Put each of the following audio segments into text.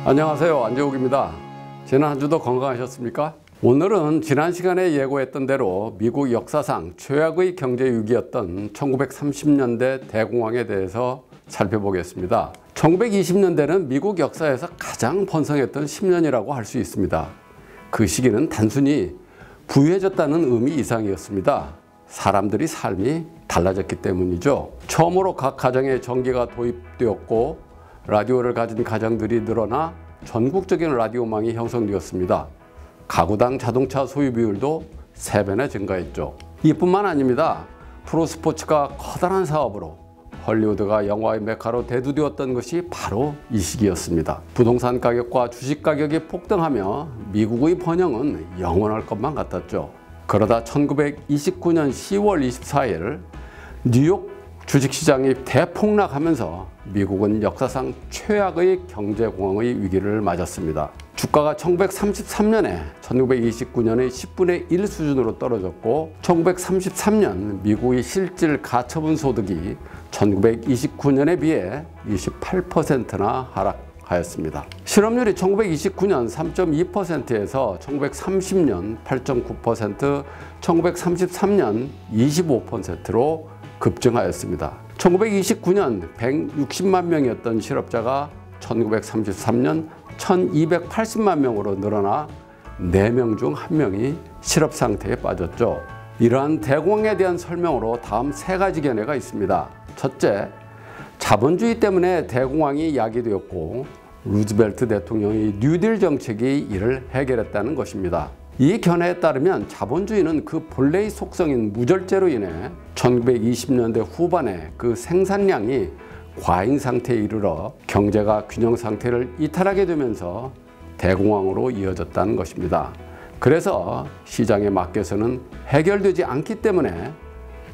안녕하세요, 안재욱입니다. 지난 한 주도 건강하셨습니까? 오늘은 지난 시간에 예고했던 대로 미국 역사상 최악의 경제 위기였던 1930년대 대공황에 대해서 살펴보겠습니다. 1920년대는 미국 역사에서 가장 번성했던 10년이라고 할 수 있습니다. 그 시기는 단순히 부유해졌다는 의미 이상이었습니다. 사람들이 삶이 달라졌기 때문이죠. 처음으로 각 가정에 전기가 도입되었고 라디오를 가진 가정들이 늘어나 전국적인 라디오망이 형성되었습니다. 가구당 자동차 소유 비율도 3배나 증가했죠. 이뿐만 아닙니다. 프로스포츠가 커다란 사업으로 헐리우드가 영화의 메카로 대두되었던 것이 바로 이 시기였습니다. 부동산 가격과 주식 가격이 폭등하며 미국의 번영은 영원할 것만 같았죠. 그러다 1929년 10월 24일 뉴욕 주식시장이 대폭락하면서 미국은 역사상 최악의 경제공황의 위기를 맞았습니다. 주가가 1933년에 1929년의 10분의 1 수준으로 떨어졌고 1933년 미국의 실질 가처분 소득이 1929년에 비해 28%나 하락하였습니다. 실업률이 1929년 3.2%에서 1930년 8.9%, 1933년 25%로 급증하였습니다. 1929년 160만 명이었던 실업자가 1933년 1280만 명으로 늘어나 4명 중 1명이 실업 상태에 빠졌죠. 이러한 대공황에 대한 설명으로 다음 3가지 견해가 있습니다. 첫째, 자본주의 때문에 대공황이 야기되었고 루즈벨트 대통령의 뉴딜 정책이 이를 해결했다는 것입니다. 이 견해에 따르면 자본주의는 그 본래의 속성인 무절제로 인해 1920년대 후반에 그 생산량이 과잉 상태에 이르러 경제가 균형 상태를 이탈하게 되면서 대공황으로 이어졌다는 것입니다. 그래서 시장에 맡겨서는 해결되지 않기 때문에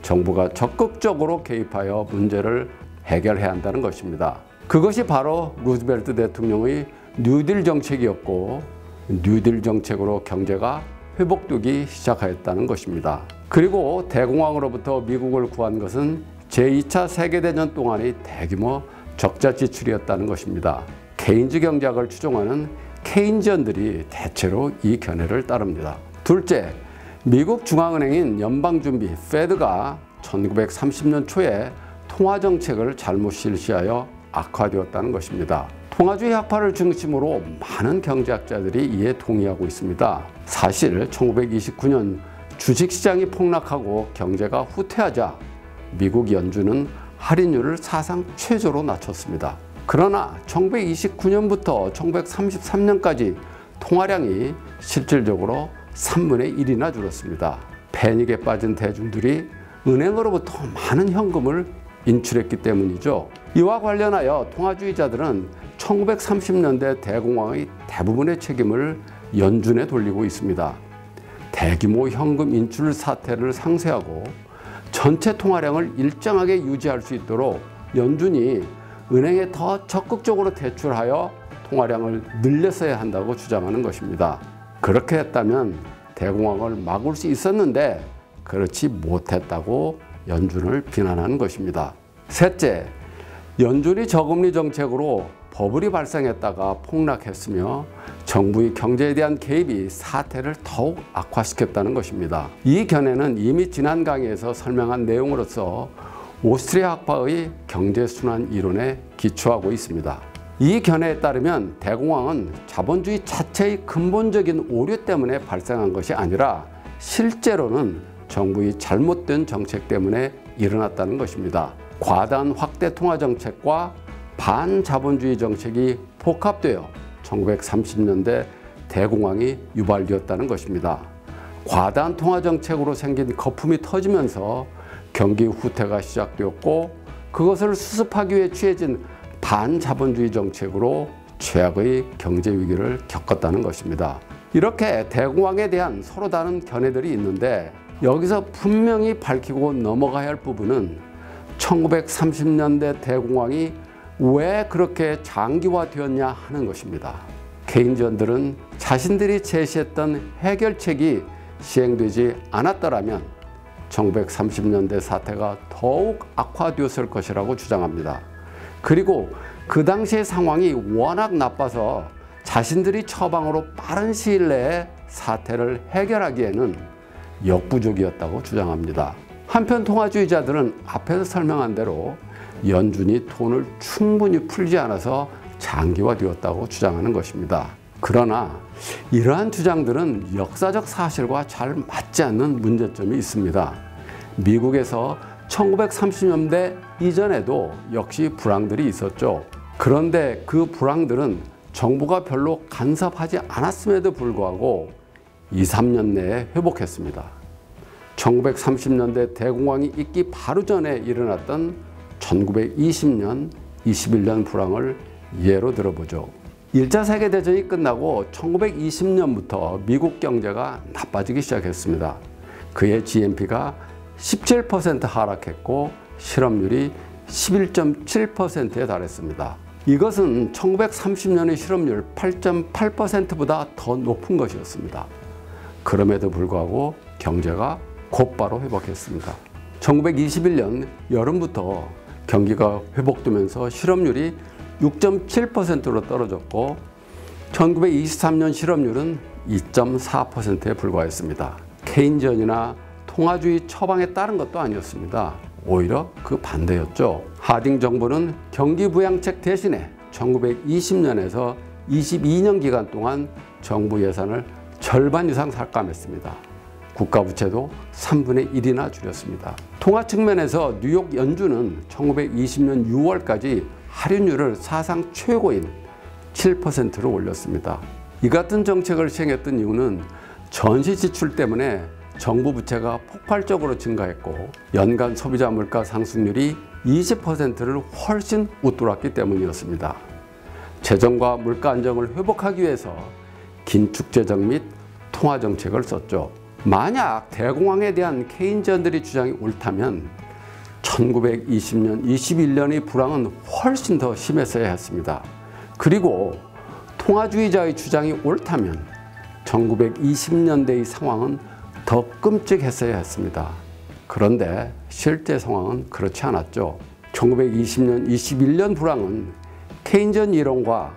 정부가 적극적으로 개입하여 문제를 해결해야 한다는 것입니다. 그것이 바로 루즈벨트 대통령의 뉴딜 정책이었고 뉴딜 정책으로 경제가 회복되기 시작하였다는 것입니다. 그리고 대공황으로부터 미국을 구한 것은 제2차 세계대전 동안의 대규모 적자 지출이었다는 것입니다. 케인즈 경제학을 추종하는 케인지언들이 대체로 이 견해를 따릅니다. 둘째, 미국 중앙은행인 연방준비 페드가 1930년 초에 통화정책을 잘못 실시하여 악화되었다는 것입니다. 통화주의 학파를 중심으로 많은 경제학자들이 이에 동의하고 있습니다. 사실 1929년 주식시장이 폭락하고 경제가 후퇴하자 미국 연준은 할인율을 사상 최저로 낮췄습니다. 그러나 1929년부터 1933년까지 통화량이 실질적으로 3분의 1이나 줄었습니다. 패닉에 빠진 대중들이 은행으로부터 많은 현금을 인출했기 때문이죠. 이와 관련하여 통화주의자들은 1930년대 대공황의 대부분의 책임을 연준에 돌리고 있습니다. 대규모 현금 인출 사태를 상쇄하고 전체 통화량을 일정하게 유지할 수 있도록 연준이 은행에 더 적극적으로 대출하여 통화량을 늘렸어야 한다고 주장하는 것입니다. 그렇게 했다면 대공황을 막을 수 있었는데 그렇지 못했다고 연준을 비난하는 것입니다. 셋째, 연준이 저금리 정책으로 버블이 발생했다가 폭락했으며 정부의 경제에 대한 개입이 사태를 더욱 악화시켰다는 것입니다. 이 견해는 이미 지난 강의에서 설명한 내용으로서 오스트리아 학파의 경제순환 이론에 기초하고 있습니다. 이 견해에 따르면 대공황은 자본주의 자체의 근본적인 오류 때문에 발생한 것이 아니라 실제로는 정부의 잘못된 정책 때문에 일어났다는 것입니다. 과다한 확대 통화 정책과 반자본주의 정책이 복합되어 1930년대 대공황이 유발되었다는 것입니다. 과다한 통화 정책으로 생긴 거품이 터지면서 경기 후퇴가 시작되었고 그것을 수습하기 위해 취해진 반자본주의 정책으로 최악의 경제 위기를 겪었다는 것입니다. 이렇게 대공황에 대한 서로 다른 견해들이 있는데 여기서 분명히 밝히고 넘어가야 할 부분은 1930년대 대공황이 왜 그렇게 장기화되었냐 하는 것입니다. 케인지언들은 자신들이 제시했던 해결책이 시행되지 않았더라면 1930년대 사태가 더욱 악화되었을 것이라고 주장합니다. 그리고 그 당시의 상황이 워낙 나빠서 자신들이 처방으로 빠른 시일 내에 사태를 해결하기에는 역부족이었다고 주장합니다. 한편 통화주의자들은 앞에서 설명한 대로 연준이 돈을 충분히 풀지 않아서 장기화되었다고 주장하는 것입니다. 그러나 이러한 주장들은 역사적 사실과 잘 맞지 않는 문제점이 있습니다. 미국에서 1930년대 이전에도 역시 불황들이 있었죠. 그런데 그 불황들은 정부가 별로 간섭하지 않았음에도 불구하고 2, 3년 내에 회복했습니다. 1930년대 대공황이 있기 바로 전에 일어났던 1920년, 21년 불황을 예로 들어보죠. 1차 세계대전이 끝나고 1920년부터 미국 경제가 나빠지기 시작했습니다. 그의 GNP가 17% 하락했고 실업률이 11.7%에 달했습니다. 이것은 1930년의 실업률 8.8%보다 더 높은 것이었습니다. 그럼에도 불구하고 경제가 곧바로 회복했습니다. 1921년 여름부터 경기가 회복되면서 실업률이 6.7%로 떨어졌고 1923년 실업률은 2.4%에 불과했습니다. 케인즈연이나 통화주의 처방에 따른 것도 아니었습니다. 오히려 그 반대였죠. 하딩 정부는 경기 부양책 대신에 1920년에서 22년 기간 동안 정부 예산을 절반 이상 삭감했습니다. 국가 부채도 3분의 1이나 줄였습니다. 통화 측면에서 뉴욕 연준은 1920년 6월까지 할인율을 사상 최고인 7%로 올렸습니다. 이 같은 정책을 시행했던 이유는 전시 지출 때문에 정부 부채가 폭발적으로 증가했고 연간 소비자 물가 상승률이 20%를 훨씬 웃돌았기 때문이었습니다. 재정과 물가 안정을 회복하기 위해서 긴축 재정 및 통화 정책을 썼죠. 만약 대공황에 대한 케인즈연들의 주장이 옳다면 1920년, 21년의 불황은 훨씬 더 심했어야 했습니다. 그리고 통화주의자의 주장이 옳다면 1920년대의 상황은 더 끔찍했어야 했습니다. 그런데 실제 상황은 그렇지 않았죠. 1920년, 21년 불황은 케인즈연 이론과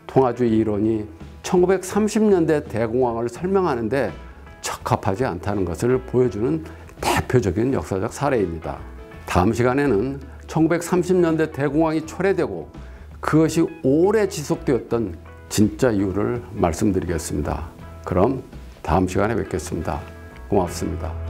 통화주의 이론이 1930년대 대공황을 설명하는 데 적합하지 않다는 것을 보여주는 대표적인 역사적 사례입니다. 다음 시간에는 1930년대 대공황이 초래되고 그것이 오래 지속되었던 진짜 이유를 말씀드리겠습니다. 그럼 다음 시간에 뵙겠습니다. 고맙습니다.